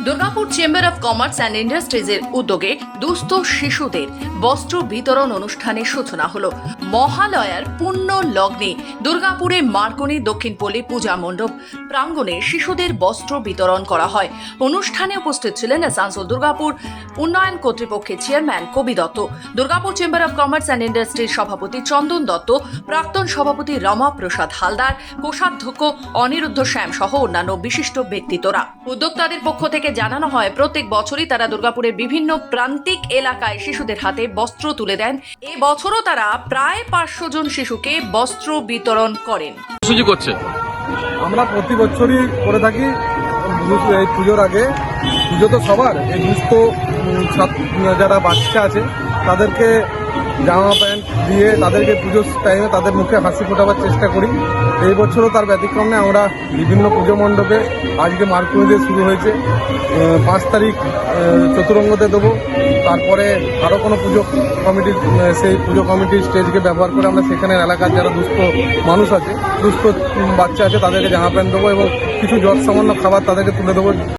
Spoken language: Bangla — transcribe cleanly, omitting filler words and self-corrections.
Durgapur chamber of commerce and ইন্ডাস্ট্রিজের উদ্যোগে দুস্থ শিশুদের বস্ত্র বিতরণ অনুষ্ঠানের সূচনা হলো। মহালয়ার পুণ্য লগ্নে দুর্গাপুরে মার্কনি দক্ষিণপল্লী পূজা মণ্ডপ প্রাঙ্গণে শিশুদের বস্ত্র বিতরণ করা হয়। অনুষ্ঠানে উপস্থিত ছিলেন আসানসোল দুর্গাপুর উন্নয়ন কর্তৃপক্ষের চেয়ারম্যান কবি Dutta, Durgapur chamber of commerce and ইন্ডাস্ট্রির সভাপতি চন্দন দত্ত, প্রাক্তন সভাপতি রমা প্রসাদ হালদার, কোষাধ্যক্ষ অনিরুদ্ধ শ্যাম সহ অন্যান্য বিশিষ্ট ব্যক্তিত্বরা। উদ্যোক্তাদের পক্ষ থেকে জানানো হয়, প্রত্যেক বছরই তারা দুর্গাপুরের বিভিন্ন প্রান্তিক এলাকায় শিশুদের হাতে বস্ত্র তুলে দেন। এই বছরও তারা প্রায় 500 জন শিশুকে বস্ত্র বিতরণ করেন। আমরা প্রতি বছরই করে থাকি এই পুজোর আগে। পুজো তো সবার, এই দুস্থ যারা বাচ্চা আছে তাদেরকে জামা প্যান্ট দিয়ে তাদেরকে পুজোর টাইমে তাদের মুখে হাসি ফোটাবার চেষ্টা করি। এই বছরও তার ব্যতিক্রম নেই। আমরা বিভিন্ন পুজো মণ্ডপে আজকে মার্কনি দিয়ে শুরু হয়েছে, 5 তারিখ চতুরঙ্গতে দেবো। তারপরে আরও কোনো পুজো কমিটির সেই পুজো কমিটির স্টেজকে ব্যবহার করে আমরা সেখানের এলাকার যারা দুস্থ মানুষ আছে, দুস্থ বাচ্চা আছে তাদেরকে জামা প্যান্ট দেবো এবং কিছু সামান্য খাবার তাদেরকে তুলে দেবো।